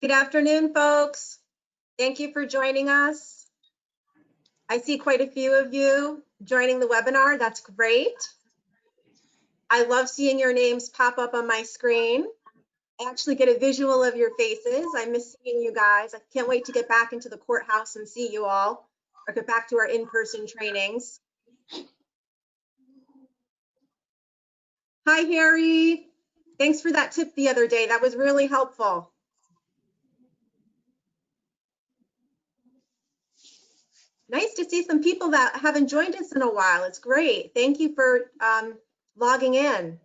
Good afternoon, folks. Thank you for joining us. I see quite a few of you joining the webinar. That's great. I love seeing your names pop up on my screen. I actually get a visual of your faces. I miss seeing you guys. I can't wait to get back into the courthouse and see you all, or get back to our in-person trainings. Hi, Harry. Thanks for that tip the other day. That was really helpful. Nice to see some people that haven't joined us in a while. It's great. Thank you for logging in.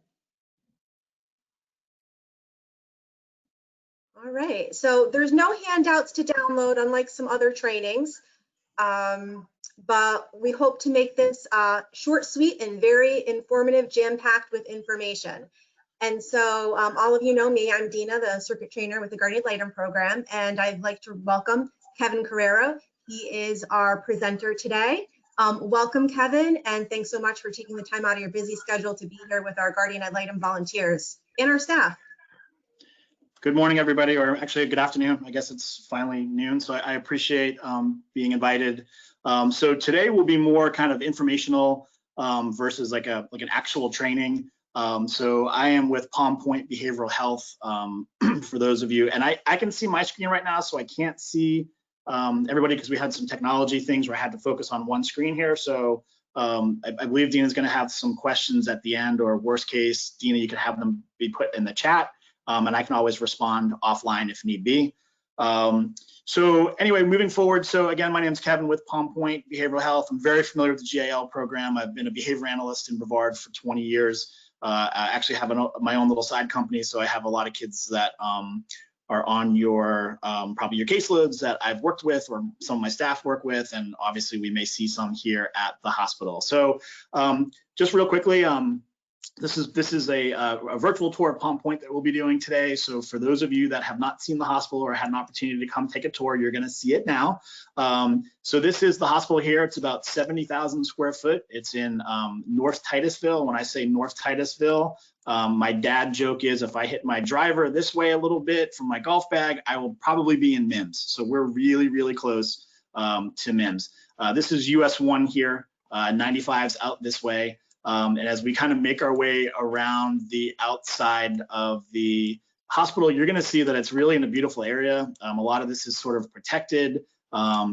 All right, so there's no handouts to download unlike some other trainings, but we hope to make this short, sweet, and very informative, jam-packed with information. And so all of you know me, I'm Dina, the circuit trainer with the Guardian Ad Litem program, and I'd like to welcome Kevin Carrero. He is our presenter today. Welcome, Kevin, and thanks so much for taking the time out of your busy schedule to be here with our Guardian Ad Litem volunteers and our staff. Good morning, everybody, or actually good afternoon. I guess it's finally noon, so I appreciate being invited. So today will be more kind of informational versus like an actual training. So I am with Palm Point Behavioral Health for those of you, and I can see my screen right now, so I can't see everybody because we had some technology things where I had to focus on one screen here. So I believe Dina's going to have some questions at the end, or worst case, Dina, you could have them be put in the chat, and I can always respond offline if need be. So anyway, moving forward. So again, my name is Kevin with Palm Point Behavioral Health. I'm very familiar with the GAL program. I've been a behavior analyst in Brevard for 20 years. I actually have my own little side company, so I have a lot of kids that are on your probably your caseloads that I've worked with, or some of my staff work with, and obviously we may see some here at the hospital. So just real quickly, this is a virtual tour of Palm Point that we'll be doing today. So for those of you that have not seen the hospital or had an opportunity to come take a tour, you're going to see it now. So this is the hospital here. It's about 70,000 square foot. It's in North Titusville. When I say North Titusville, my dad joke is if I hit my driver this way a little bit from my golf bag, I will probably be in MIMS. So we're really, really close to MIMS. This is US 1 here, 95's out this way. And as we kind of make our way around the outside of the hospital, you're going to see that it's really in a beautiful area. A lot of this is sort of protected.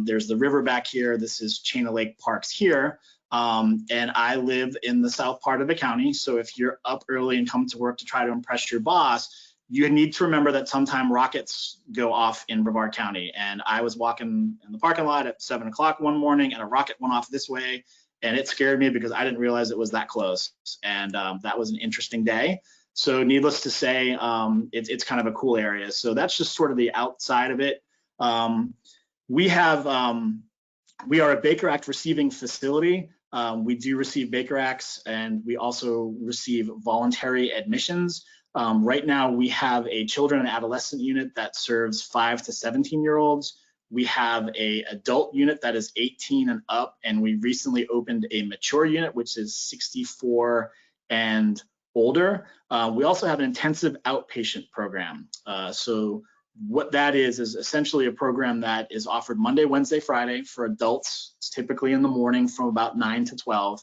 There's the river back here. This is Chain of Lake Parks here. And I live in the south part of the county. So if you're up early and come to work to try to impress your boss, you need to remember that sometime rockets go off in Brevard County. And I was walking in the parking lot at 7 o'clock one morning and a rocket went off this way. And it scared me because I didn't realize it was that close. And that was an interesting day. So needless to say, it's kind of a cool area. So that's just sort of the outside of it. We are a Baker Act receiving facility. We do receive Baker Acts, and we also receive voluntary admissions. Right now, we have a children and adolescent unit that serves 5 to 17-year-olds. We have an adult unit that is 18 and up, and we recently opened a mature unit, which is 64 and older. We also have an intensive outpatient program. So what that is essentially a program that is offered Monday, Wednesday, Friday for adults. It's typically in the morning from about 9 to 12.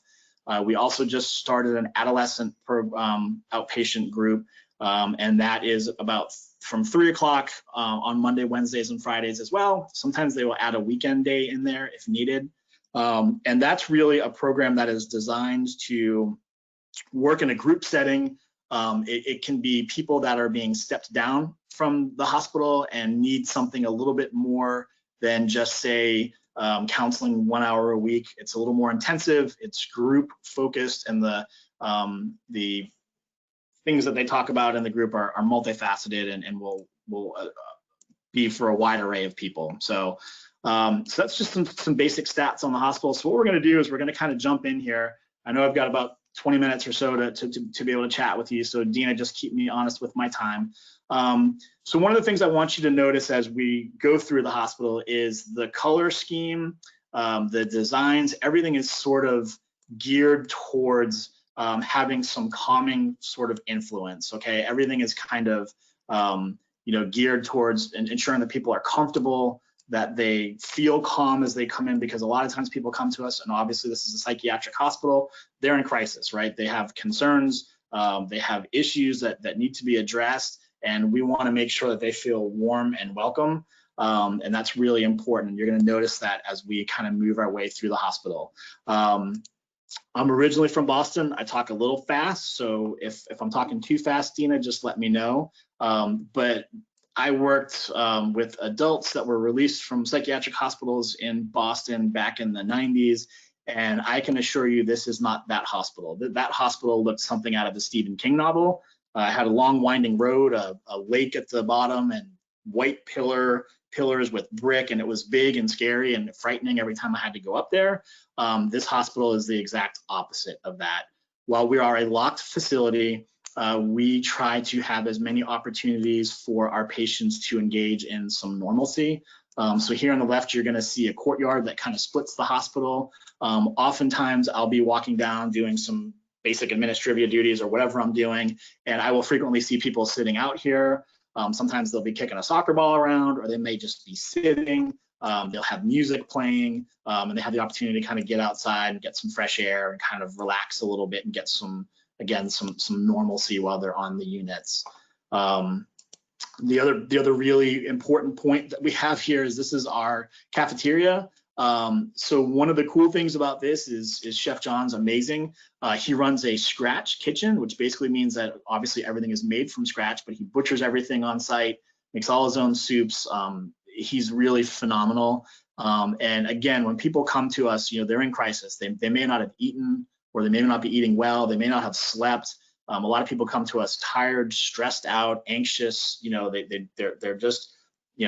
We also just started an adolescent outpatient group, and that is about from 3 o'clock on Monday, Wednesdays, and Fridays as well. Sometimes they will add a weekend day in there if needed. And that's really a program that is designed to work in a group setting. It can be people that are being stepped down from the hospital and need something a little bit more than just say counseling 1 hour a week. It's a little more intensive. It's group focused, and the things that they talk about in the group are multifaceted and will be for a wide array of people. So that's just some basic stats on the hospital. So what we're going to do is we're going to kind of jump in here. I know I've got about 20 minutes or so to be able to chat with you. So Dina, just keep me honest with my time. So one of the things I want you to notice as we go through the hospital is the color scheme, the designs, everything is sort of geared towards having some calming sort of influence. Okay, everything is kind of geared towards ensuring that people are comfortable, that they feel calm as they come in, because a lot of times people come to us, and obviously this is a psychiatric hospital, they're in crisis, right? They have concerns, they have issues that need to be addressed, and we want to make sure that they feel warm and welcome. And that's really important. You're going to notice that as we kind of move our way through the hospital. I'm originally from Boston. I talk a little fast, so if I'm talking too fast, Dina, just let me know. But I worked with adults that were released from psychiatric hospitals in Boston back in the 90s, and I can assure you this is not that hospital. That hospital looked something out of a Stephen King novel. It had a long winding road, a lake at the bottom, and white pillars with brick, and it was big and scary and frightening every time I had to go up there. This hospital is the exact opposite of that. While we are a locked facility, we try to have as many opportunities for our patients to engage in some normalcy. So here on the left, you're going to see a courtyard that kind of splits the hospital. Oftentimes, I'll be walking down doing some basic administrative duties or whatever I'm doing, and I will frequently see people sitting out here. Sometimes they'll be kicking a soccer ball around, or they may just be sitting. They'll have music playing, and they have the opportunity to kind of get outside and get some fresh air and kind of relax a little bit and get some normalcy while they're on the units. The other really important point that we have here is this is our cafeteria. So one of the cool things about this is Chef John's amazing. He runs a scratch kitchen, which basically means that obviously everything is made from scratch, but he butchers everything on site, makes all his own soups. He's really phenomenal. And again, when people come to us, they're in crisis. They may not have eaten, or they may not be eating well. They may not have slept. A lot of people come to us tired, stressed out, anxious. They're just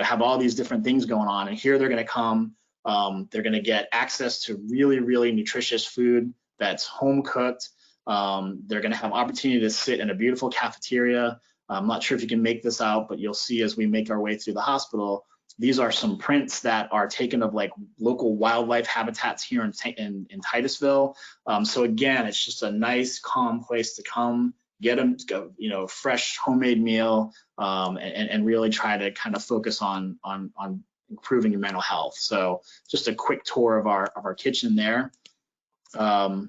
have all these different things going on. And here they're going to come. They're going to get access to really, really nutritious food that's home cooked. They're going to have opportunity to sit in a beautiful cafeteria. I'm not sure if you can make this out, but you'll see as we make our way through the hospital, these are some prints that are taken of like local wildlife habitats here in Titusville. So again, it's just a nice, calm place to come, get a fresh homemade meal, and really try to kind of focus on improving your mental health. So just a quick tour of our kitchen there. What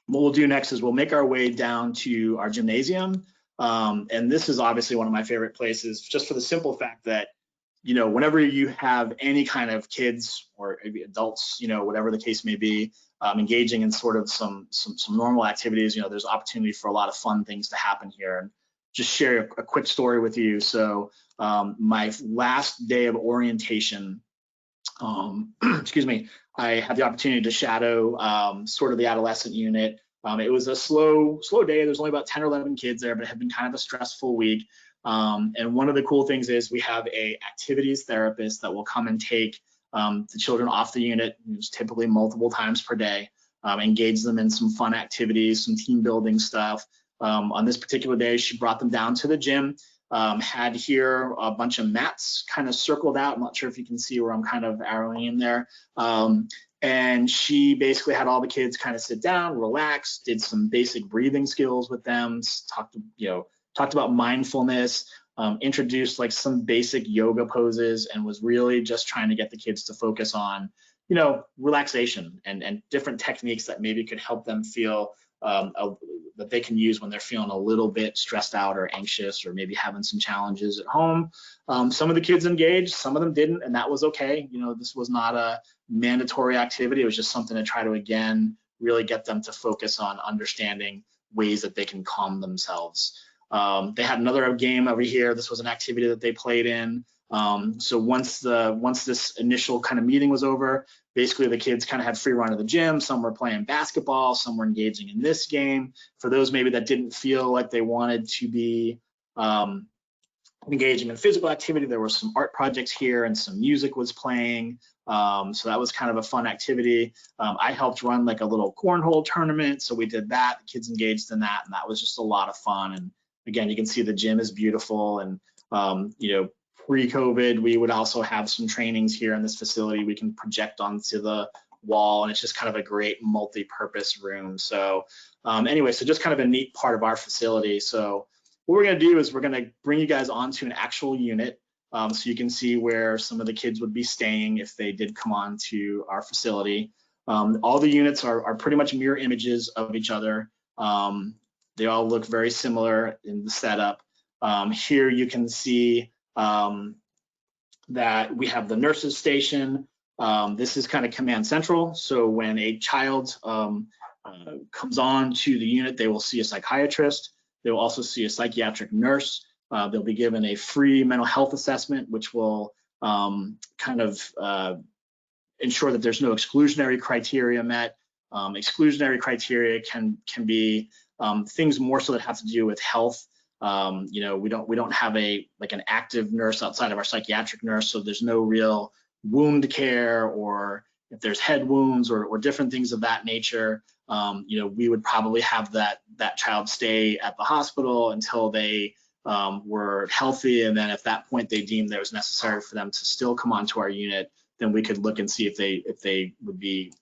we'll do next is we'll make our way down to our gymnasium. And this is obviously one of my favorite places, just for the simple fact that, whenever you have any kind of kids or maybe adults, whatever the case may be, engaging in sort of some normal activities, there's opportunity for a lot of fun things to happen here. And just share a quick story with you. So my last day of orientation, excuse me, I had the opportunity to shadow sort of the adolescent unit. It was a slow day. There's only about 10 or 11 kids there, but it had been kind of a stressful week. And one of the cool things is we have a activities therapist that will come and take the children off the unit, typically multiple times per day, engage them in some fun activities, some team building stuff. On this particular day, she brought them down to the gym, had here a bunch of mats kind of circled out. I'm not sure if you can see where I'm kind of arrowing in there. And she basically had all the kids kind of sit down, relax, did some basic breathing skills with them, talked about mindfulness, introduced like some basic yoga poses, and was really just trying to get the kids to focus on, relaxation and different techniques that maybe could help them feel that they can use when they're feeling a little bit stressed out or anxious, or maybe having some challenges at home. Some of the kids engaged, some of them didn't, and that was okay. This was not a mandatory activity. It was just something to try to, again, really get them to focus on understanding ways that they can calm themselves. They had another game over here. This was an activity that they played in. So once this initial kind of meeting was over, basically the kids kind of had free run of the gym. Some were playing basketball, some were engaging in this game. For those maybe that didn't feel like they wanted to be engaging in physical activity, there were some art projects here and some music was playing. So that was kind of a fun activity. I helped run like a little cornhole tournament, so we did that. The kids engaged in that, and that was just a lot of fun. And again, you can see the gym is beautiful. And pre-COVID, we would also have some trainings here in this facility. We can project onto the wall, and it's just kind of a great multi-purpose room. So anyway, so just kind of a neat part of our facility. So what we're going to do is we're going to bring you guys onto an actual unit, so you can see where some of the kids would be staying if they did come on to our facility. All the units are pretty much mirror images of each other. They all look very similar in the setup. Here you can see that we have the nurses station. This is kind of command central. So when a child comes on to the unit, they will see a psychiatrist. They will also see a psychiatric nurse. They'll be given a free mental health assessment, which will kind of ensure that there's no exclusionary criteria met. Exclusionary criteria can be things more so that have to do with health. You know, we don't have an active nurse outside of our psychiatric nurse, so there's no real wound care, or if there's head wounds or different things of that nature, you know, we would probably have that child stay at the hospital until they were healthy, and then at that point they deemed that it was necessary for them to still come onto our unit, then we could look and see if they would be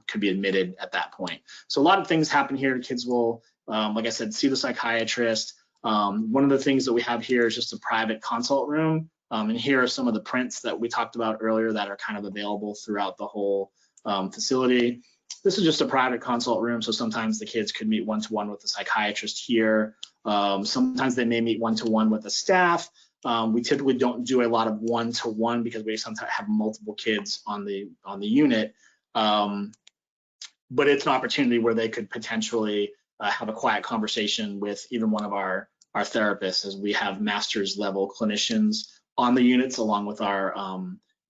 could be admitted at that point. So a lot of things happen here. Kids will, like I said, see the psychiatrist. One of the things that we have here is just a private consult room. And here are some of the prints that we talked about earlier that are kind of available throughout the whole facility. This is just a private consult room, so sometimes the kids could meet one-to-one with the psychiatrist here. Sometimes they may meet one-to-one with the staff. We typically don't do a lot of one-to-one because we sometimes have multiple kids on the unit. But it's an opportunity where they could potentially have a quiet conversation with even one of our therapists, as we have master's level clinicians on the units along with our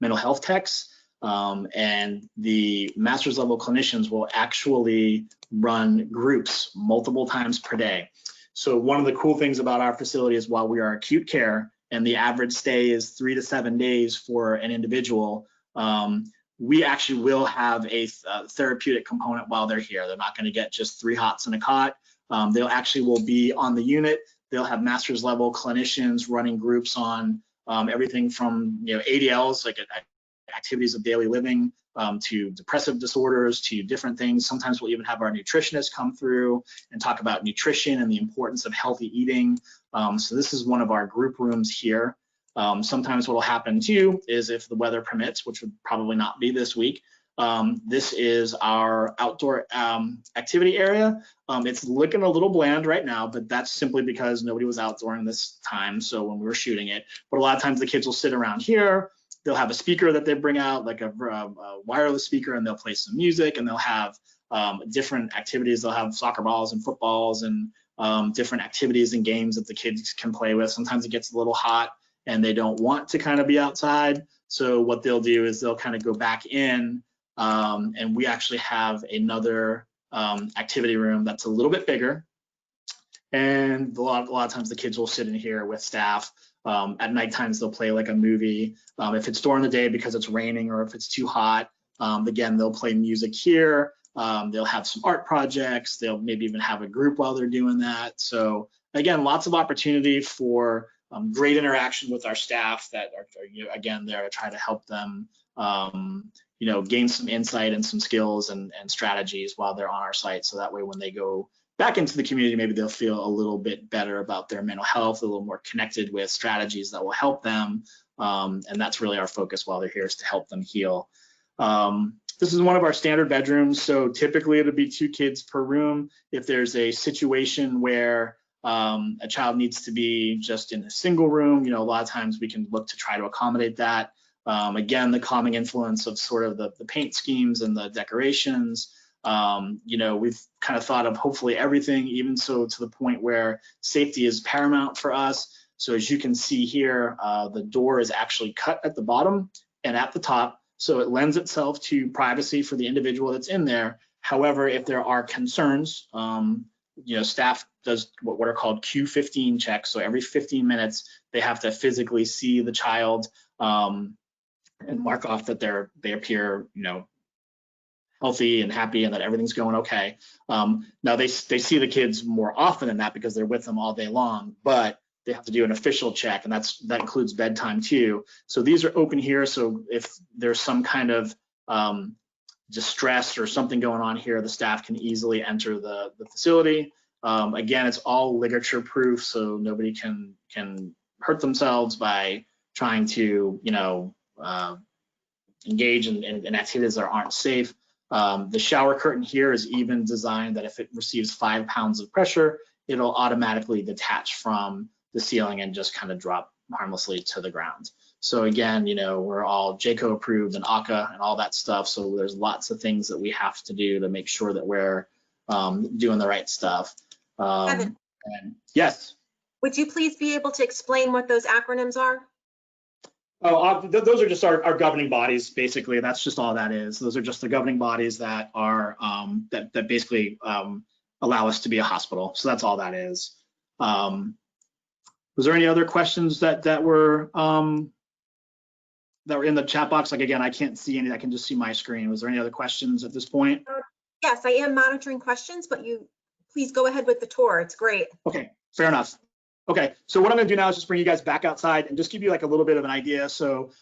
mental health techs. And the master's level clinicians will actually run groups multiple times per day. So one of the cool things about our facility is, while we are acute care and the average stay is 3 to 7 days for an individual, we actually will have a therapeutic component while they're here. They're not going to get just 3 hots in a cot. They'll actually will be on the unit. They'll have master's level clinicians running groups on everything from, you know, ADLs, like activities of daily living, to depressive disorders, to different things. Sometimes we'll even have our nutritionists come through and talk about nutrition and the importance of healthy eating. So this is one of our group rooms here. Sometimes what will happen too is, if the weather permits, which would probably not be this week, this is our outdoor activity area. It's looking a little bland right now, but that's simply because nobody was out during this time, so when we were shooting it. But a lot of times the kids will sit around here. They'll have a speaker that they bring out, like a wireless speaker, and they'll play some music, and they'll have different activities. They'll have soccer balls and footballs and different activities and games that the kids can play with. Sometimes it gets a little hot and they don't want to kind of be outside. So what they'll do is they'll kind of go back in, and we actually have another activity room that's a little bit bigger. And a lot of times the kids will sit in here with staff. At night times they'll play like a movie. If it's during the day because it's raining or if it's too hot, again, they'll play music here. They'll have some art projects. They'll maybe even have a group while they're doing that. So again, lots of opportunity for great interaction with our staff that are, you know, again, there to try to help them, you know, gain some insight and some skills and strategies while they're on our site. So that way, when they go back into the community, maybe they'll feel a little bit better about their mental health, a little more connected with strategies that will help them. And that's really our focus while they're here, is to help them heal. This is one of our standard bedrooms. So typically it'll be 2 kids per room. If there's a situation where a child needs to be just in a single room, you know, a lot of times we can look to try to accommodate that. Again, the calming influence of sort of the paint schemes and the decorations. You know, we've kind of thought of hopefully everything, even so to the point where safety is paramount for us. So as you can see here, the door is actually cut at the bottom and at the top, so it lends itself to privacy for the individual that's in there. However, if there are concerns, you know, staff does what are called Q15 checks. So every 15 minutes, they have to physically see the child and mark off that they appear, you know, healthy and happy and that everything's going okay. Now they see the kids more often than that because they're with them all day long, but they have to do an official check, and that includes bedtime too. So these are open here. So if there's some kind of distress or something going on here, the staff can easily enter the facility. Again, it's all ligature proof, so nobody can hurt themselves by trying to, engage in activities that aren't safe. The shower curtain here is even designed that if it receives 5 pounds of pressure, it'll automatically detach from the ceiling and just kind of drop harmlessly to the ground. So again, we're all JCO approved and ACA and all that stuff. So there's lots of things that we have to do to make sure that we're doing the right stuff. Kevin, and yes. would you please be able to explain what those acronyms are? Oh, those are just our governing bodies. Basically, that's just all that is. Those are just the governing bodies that are that basically allow us to be a hospital. So that's all that is. Was there any other questions that were in the chat box? Like, again, I can't see any. I can just see my screen. Was there any other questions at this point? Yes, I am monitoring questions, but you please go ahead with the tour. It's great. Okay, fair enough. Okay, so what I'm gonna do now is just bring you guys back outside and just give you like a little bit of an idea. So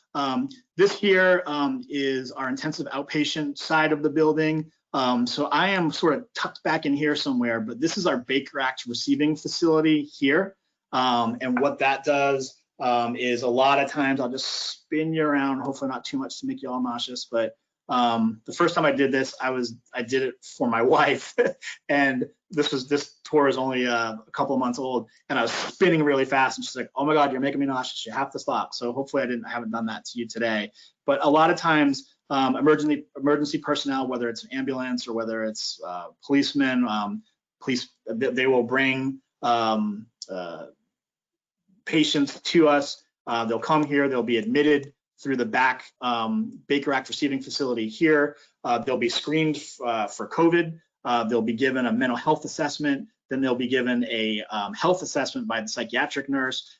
this here is our intensive outpatient side of the building. So I am sort of tucked back in here somewhere, but this is our Baker Act receiving facility here. And what that does is a lot of times I'll just spin you around, hopefully not too much to make you all nauseous, but the first time I did this, I did it for my wife, and this tour is only a couple of months old, and I was spinning really fast, and she's like, "Oh my God, you're making me nauseous. You have to stop." So hopefully I haven't done that to you today. But a lot of times, emergency personnel, whether it's an ambulance or whether it's policemen, they will bring patients to us. They'll come here. They'll be admitted through the back Baker Act receiving facility here. They'll be screened for COVID. They'll be given a mental health assessment. Then they'll be given a health assessment by the psychiatric nurse.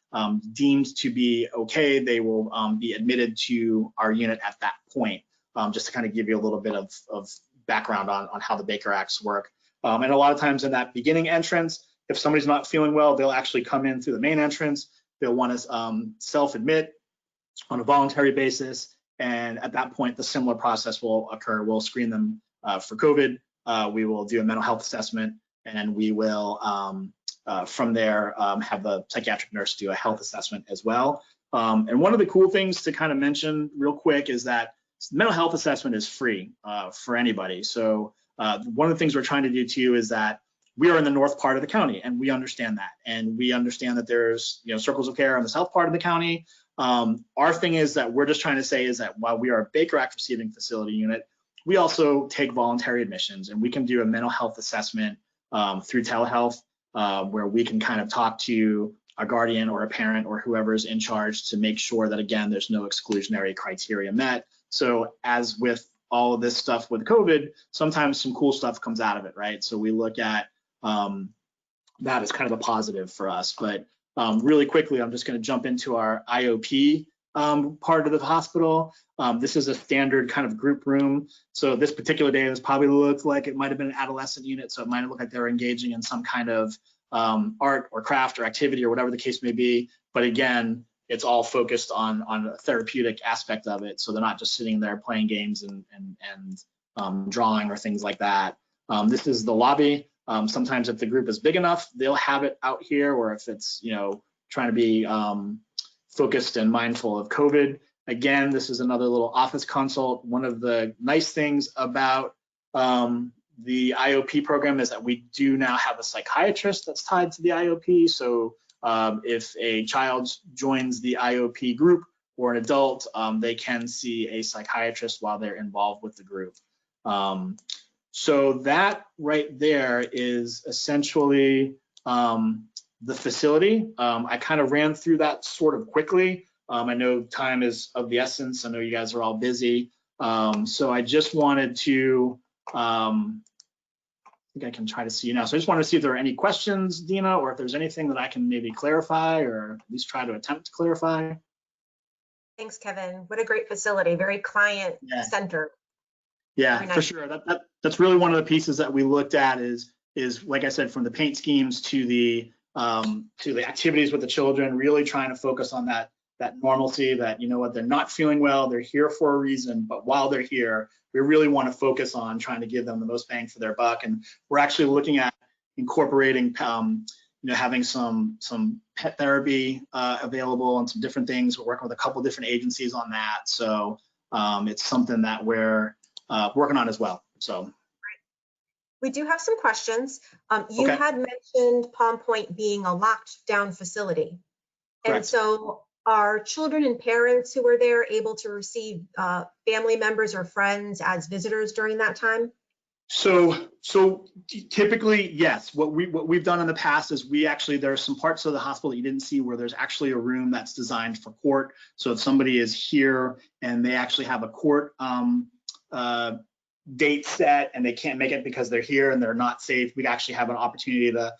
Deemed to be okay, they will be admitted to our unit at that point, just to kind of give you a little bit of background on how the Baker Acts work. And a lot of times in that beginning entrance, if somebody's not feeling well, they'll actually come in through the main entrance. They'll want to self-admit on a voluntary basis, and at that point the similar process will occur. We'll screen them for COVID, we will do a mental health assessment, and we will from there have the psychiatric nurse do a health assessment as well. And one of the cool things to kind of mention real quick is that mental health assessment is free for anybody. So one of the things we're trying to do too is that we are in the north part of the county, and we understand that. And we understand that there's circles of care on the south part of the county. Our thing is that we're just trying to say is that while we are a Baker Act receiving facility unit, we also take voluntary admissions, and we can do a mental health assessment through telehealth, where we can kind of talk to a guardian or a parent or whoever's in charge to make sure that, again, there's no exclusionary criteria met. So as with all of this stuff with COVID, sometimes some cool stuff comes out of it, right? So we look at that as kind of a positive for us. But really quickly, I'm just going to jump into our IOP part of the hospital. This is a standard kind of group room. So this particular day, this probably looked like it might have been an adolescent unit. So it might have looked like they were engaging in some kind of art or craft or activity or whatever the case may be. But again, it's all focused on a therapeutic aspect of it. So they're not just sitting there playing games and drawing or things like that. This is the lobby. Sometimes if the group is big enough, they'll have it out here, or if it's, trying to be focused and mindful of COVID. Again, this is another little office consult. One of the nice things about the IOP program is that we do now have a psychiatrist that's tied to the IOP. So if a child joins the IOP group or an adult, they can see a psychiatrist while they're involved with the group. So that right there is essentially the facility. I kind of ran through that sort of quickly. I know time is of the essence. I know you guys are all busy. So I just wanted to, I think I can try to see you now. So I just wanted to see if there are any questions, Dina, or if there's anything that I can maybe clarify or at least try to attempt to clarify. Thanks, Kevin. What a great facility. Very client-centered. Yeah, nice. For sure. That's really one of the pieces that we looked at is like I said, from the paint schemes to the activities with the children, really trying to focus on that normalcy, that, they're not feeling well, they're here for a reason, but while they're here, we really want to focus on trying to give them the most bang for their buck. And we're actually looking at, incorporating, having some pet therapy available and some different things. We're working with a couple different agencies on that. So it's something that we're working on as well. So. We do have some questions. You Okay. had mentioned Palm Point being a locked down facility. Correct. And so are children and parents who are there able to receive family members or friends as visitors during that time? So typically, yes. What we've done in the past is there's some parts of the hospital that you didn't see where there's actually a room that's designed for court. So if somebody is here and they actually have a court date set and they can't make it because they're here and they're not safe, we actually have an opportunity to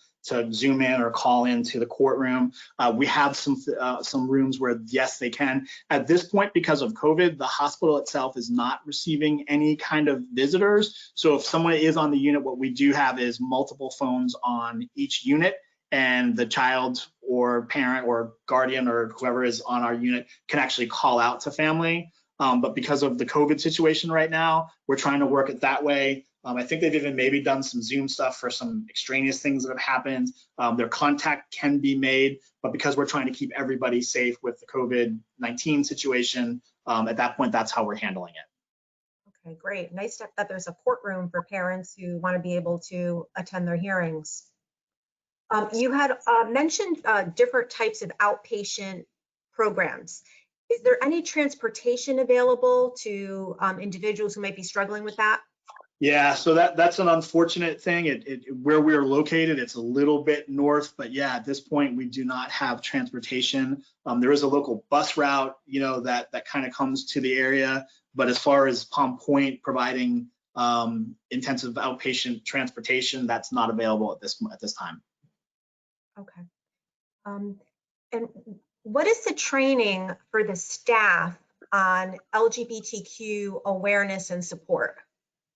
zoom in or call into the courtroom. We have some rooms where yes, they can. At this point, because of COVID, the hospital itself is not receiving any kind of visitors. So if someone is on the unit, what we do have is multiple phones on each unit, and the child or parent or guardian or whoever is on our unit can actually call out to family. But because of the COVID situation right now, we're trying to work it that way. I think they've even maybe done some Zoom stuff for some extraneous things that have happened. Their contact can be made, but because we're trying to keep everybody safe with the COVID-19 situation, at that point, that's how we're handling it. Okay, great. Nice that there's a courtroom for parents who want to be able to attend their hearings. You had mentioned different types of outpatient programs. Is there any transportation available to individuals who might be struggling with that? Yeah, so that's an unfortunate thing. Where we're located, it's a little bit north, but yeah, at this point we do not have transportation. There is a local bus route, that kind of comes to the area, but as far as Palm Point providing intensive outpatient transportation, that's not available at this time. Okay. And what is the training for the staff on LGBTQ awareness and support?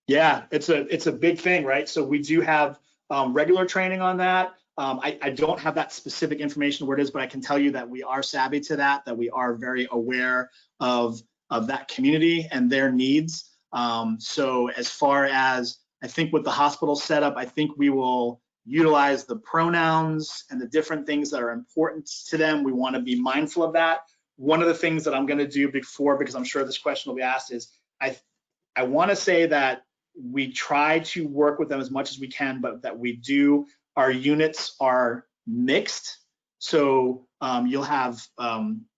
Yeah, it's a big thing, right? So we do have regular training on that. I don't have that specific information where it is, but I can tell you that we are savvy to that we are very aware of that community and their needs. So as far as I think with the hospital setup, I think we will utilize the pronouns and the different things that are important to them. We want to be mindful of that. One of the things that I'm going to do before, because I'm sure this question will be asked, is I want to say that we try to work with them as much as we can, but that our units are mixed. So you'll have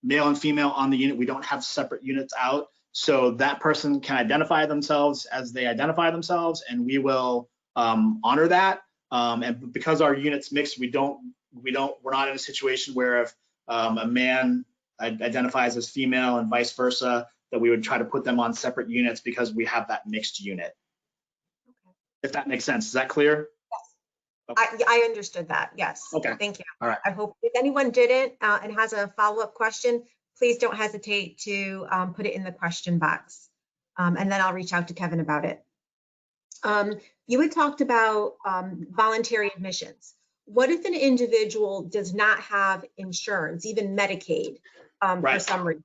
male and female on the unit. We don't have separate units out. So that person can identify themselves as they identify themselves, and we will honor that. And because our unit's mixed, we're not in a situation where if a man identifies as female and vice versa, that we would try to put them on separate units because we have that mixed unit. Okay. If that makes sense. Is that clear? Yes. Okay. I understood that. Yes. Okay. Thank you. All right. I hope if anyone didn't and has a follow-up question, please don't hesitate to put it in the question box. And then I'll reach out to Kevin about it. You had talked about voluntary admissions. What if an individual does not have insurance, even Medicaid, for some reason?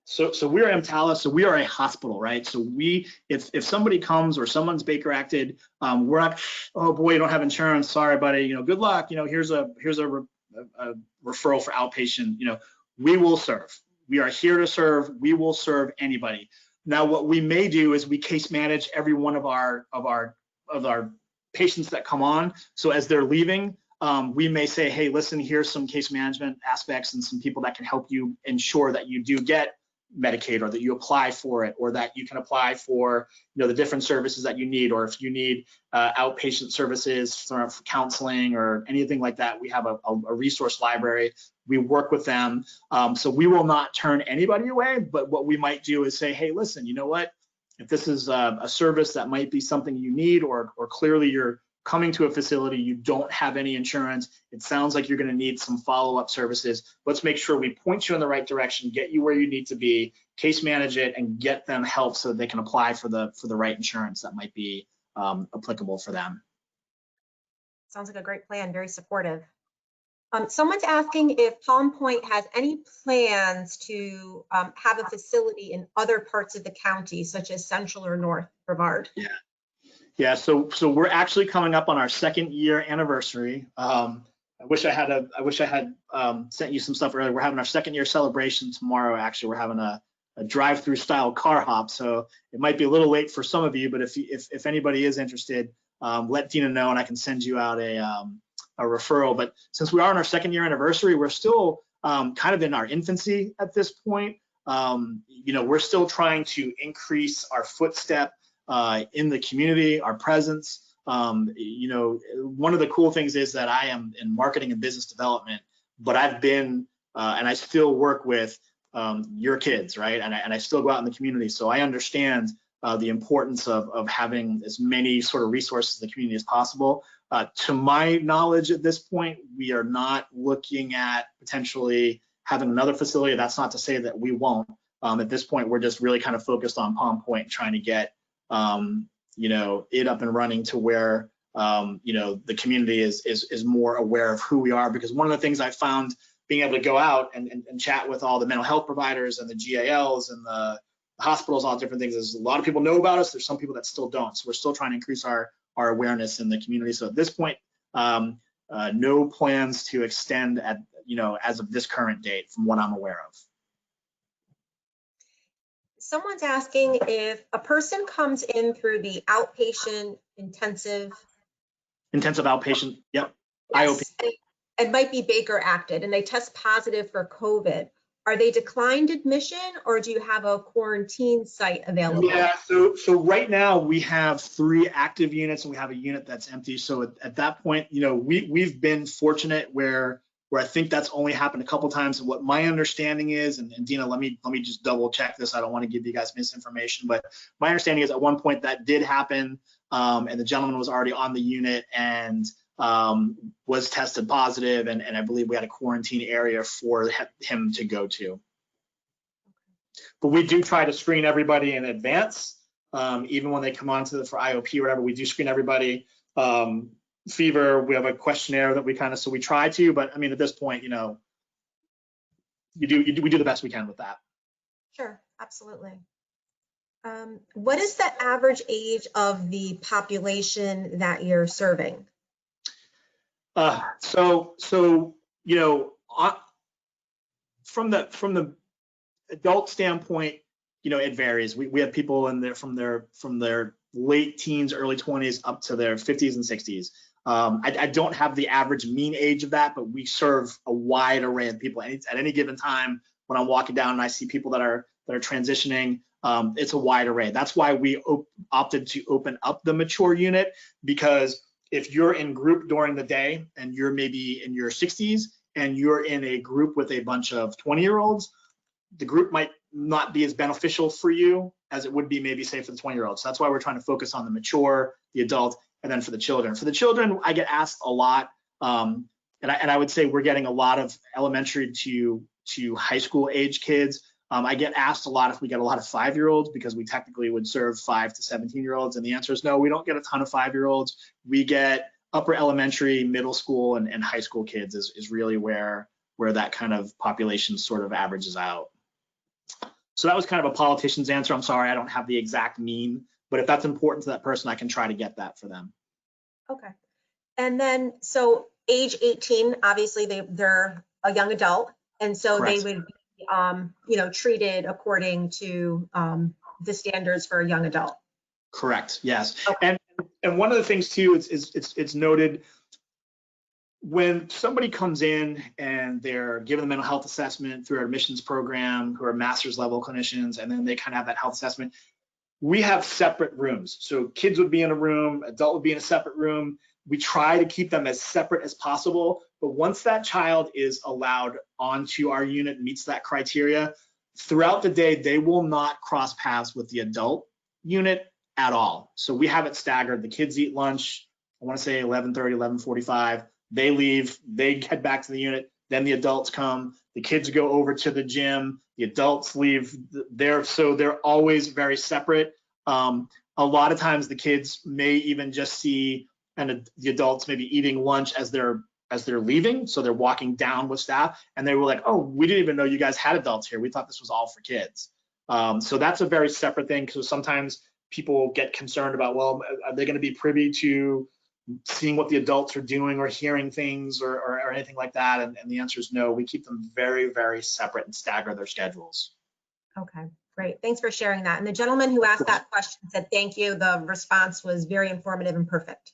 So we're EMTALA, so we are a hospital, right? So if somebody comes or someone's Baker acted, we're not, oh boy, you don't have insurance, sorry buddy, good luck, here's a referral for outpatient, we will serve. We are here to serve. We will serve anybody. Now, what we may do is we case manage every one of our patients that come on. So as they're leaving, we may say, hey, listen, here's some case management aspects and some people that can help you ensure that you do get Medicaid, or that you apply for it, or that you can apply for the different services that you need, or if you need outpatient services for counseling or anything like that, we have a resource library. We work with them. So we will not turn anybody away, but what we might do is say, hey, listen, you know what? If this is a service that might be something you need, or clearly you're coming to a facility, you don't have any insurance, it sounds like you're going to need some follow-up services. Let's make sure we point you in the right direction, get you where you need to be, case manage it, and get them help so that they can apply for the right insurance that might be applicable for them. Sounds like a great plan, very supportive. Someone's asking if Palm Point has any plans to have a facility in other parts of the county, such as Central or North Brevard. Yeah, so we're actually coming up on our 2nd-year anniversary. I wish I had sent you some stuff earlier. We're having our 2nd-year celebration tomorrow. Actually, we're having a drive-through style car hop, so it might be a little late for some of you. But if anybody is interested, let Dina know, and I can send you out a referral. But since we are on our 2nd-year anniversary, we're still kind of in our infancy at this point. We're still trying to increase our footstep in the community, our presence. One of the cool things is that I am in marketing and business development, but I've been and I still work with your kids, right? And I still go out in the community, so I understand the importance of having as many sort of resources in the community as possible. To my knowledge, at this point, we are not looking at potentially having another facility. That's not to say that we won't. At this point, we're just really kind of focused on Palm Point, trying to get it up and running to where the community is more aware of who we are. Because one of the things I found being able to go out and chat with all the mental health providers and the GALs and the hospitals, all different things, is a lot of people know about us. There's some people that still don't. So we're still trying to increase our awareness in the community. So at this point, no plans to extend as of this current date from what I'm aware of. Someone's asking if a person comes in through the outpatient intensive outpatient, yep. Yes, it might be Baker acted, and they test positive for COVID. Are they declined admission, or do you have a quarantine site available? Yeah, so right now we have 3 active units and we have a unit that's empty. So at that point, we've been fortunate where I think that's only happened a couple times. And what my understanding is, and Dina, let me just double check this. I don't want to give you guys misinformation, but my understanding is at one point that did happen, and the gentleman was already on the unit and was tested positive, and I believe we had a quarantine area for him to go to. But we do try to screen everybody in advance, even when they come on for IOP or whatever. We do screen everybody. Fever, we have a questionnaire that we so we try to, but I mean, at this point, we do the best we can with that. Sure, absolutely. What is the average age of the population that you're serving? From the adult standpoint, it varies. We have people in there from their late teens, early 20s up to their 50s and 60s. I don't have the average mean age of that, but we serve a wide array of people. At any given time, when I'm walking down and I see people that are transitioning, it's a wide array. That's why we opted to open up the mature unit, because if you're in group during the day and you're maybe in your 60s and you're in a group with a bunch of 20-year-olds, the group might not be as beneficial for you as it would be maybe, say, for the 20-year-olds. So that's why we're trying to focus on the mature, the adult, and then for the children. For the children, I get asked a lot, and I would say we're getting a lot of elementary to high school age kids. I get asked a lot if we get a lot of 5-year-olds, because we technically would serve 5 to 17-year-olds, and the answer is no, we don't get a ton of 5-year-olds. We get upper elementary, middle school, and high school kids is really where that kind of population sort of averages out. So that was kind of a politician's answer. I'm sorry, I don't have the exact mean, but if that's important to that person, I can try to get that for them. Okay. And then, so age 18, obviously they're a young adult, and so Correct. They would be, treated according to the standards for a young adult. Correct. Yes. Okay. And one of the things too it's noted, when somebody comes in and they're given a mental health assessment through our admissions program, who are master's level clinicians, and then they kind of have that health assessment, we have separate rooms. So kids would be in a room, adult would be in a separate room. We try to keep them as separate as possible. But once that child is allowed onto our unit, meets that criteria, throughout the day, they will not cross paths with the adult unit at all. So we have it staggered. The kids eat lunch, I want to say 11:30, 11:45. They leave, they head back to the unit, then the adults come, the kids go over to the gym, the adults leave there, so they're always very separate. A lot of times the kids may even just see the adults maybe eating lunch as they're leaving, so they're walking down with staff, and they were like, oh, we didn't even know you guys had adults here. We thought this was all for kids. So that's a very separate thing, because sometimes people get concerned about, well, are they going to be privy to seeing what the adults are doing or hearing things or anything like that? And the answer is no. We keep them very, very separate and stagger their schedules. Okay, great. Thanks for sharing that. And the gentleman who asked that question said, thank you. The response was very informative and perfect.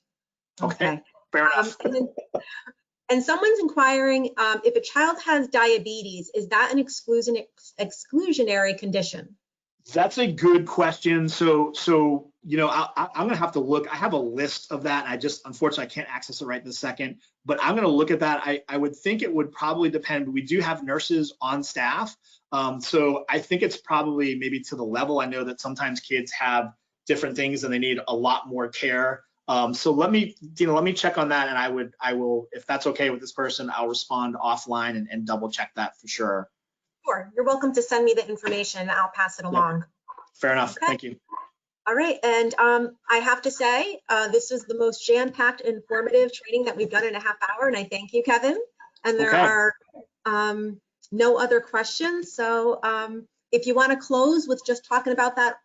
Okay, fair enough. And someone's inquiring if a child has diabetes, is that an exclusionary condition? That's a good question. So you know, I'm going to have to look. I have a list of that. And I just, unfortunately, I can't access it right this second, but I'm going to look at that. I would think it would probably depend. We do have nurses on staff. So I think it's probably maybe to the level. I know that sometimes kids have different things and they need a lot more care. So let me check on that. And I will, if that's okay with this person, I'll respond offline and double check that for sure. Sure, you're welcome to send me the information and I'll pass it along. Fair enough, okay. Thank you. All right, and I have to say, this was the most jam-packed, informative training that we've done in a half hour, and I thank you, Kevin. And there are no other questions, so if you want to close with just talking about that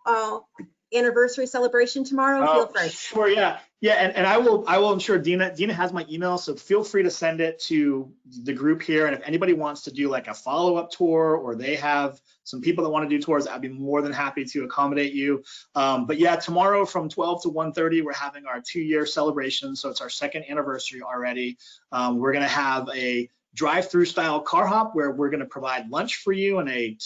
anniversary celebration tomorrow, feel free. Sure, yeah. And I will ensure Dina has my email, so feel free to send it to the group here. And if anybody wants to do like a follow-up tour, or they have some people that want to do tours, I'd be more than happy to accommodate you. But yeah, tomorrow from 12 to 1:30, we're having our 2-year celebration. So it's our 2nd anniversary already. We're gonna have a drive-through style car hop where we're gonna provide lunch for you and a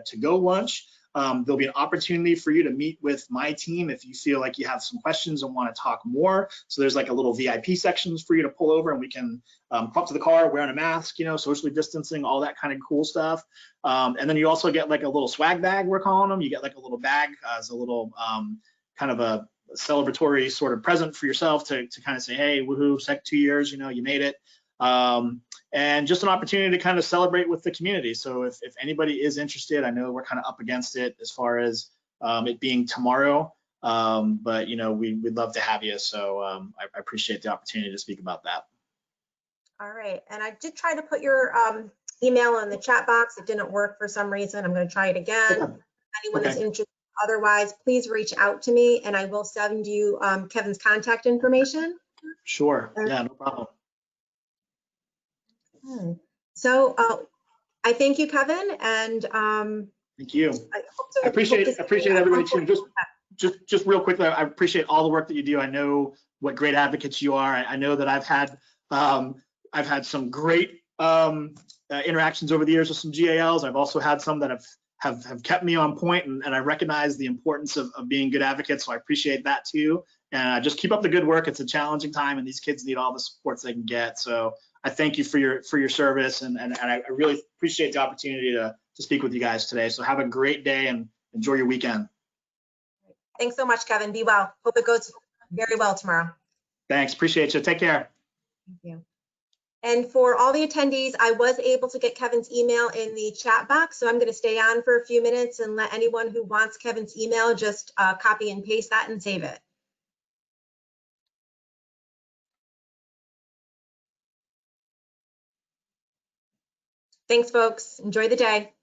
to-go lunch. There'll be an opportunity for you to meet with my team if you feel like you have some questions and want to talk more. So there's like a little VIP sections for you to pull over, and we can come up to the car wearing a mask, you know, socially distancing, all that kind of cool stuff. And then you also get like a little swag bag, we're calling them. You get like a little bag as a little kind of a celebratory sort of present for yourself to kind of say, hey, woohoo, 2 years, you know, you made it. And just an opportunity to kind of celebrate with the community. So if anybody is interested, I know we're kind of up against it as far as it being tomorrow, but you know, we'd love to have you. So I appreciate the opportunity to speak about that. All right, and I did try to put your email in the chat box. It didn't work for some reason. I'm going to try it again. Okay. Anyone is interested, otherwise, please reach out to me, and I will send you Kevin's contact information. Sure. Yeah, no problem. So I thank you, Kevin, and thank you. I appreciate everybody too. Just real quickly, I appreciate all the work that you do. I know what great advocates you are. I know that I've had some great interactions over the years with some GALs. I've also had some that have kept me on point, and I recognize the importance of being good advocates. So I appreciate that too. And just keep up the good work. It's a challenging time, and these kids need all the supports they can get. So I thank you for your service, and I really appreciate the opportunity to speak with you guys today. So have a great day and enjoy your weekend. Thanks so much, Kevin. Be well. Hope it goes very well tomorrow. Thanks. Appreciate you. Take care. Thank you. And for all the attendees, I was able to get Kevin's email in the chat box, so I'm going to stay on for a few minutes and let anyone who wants Kevin's email just copy and paste that and save it. Thanks, folks. Enjoy the day.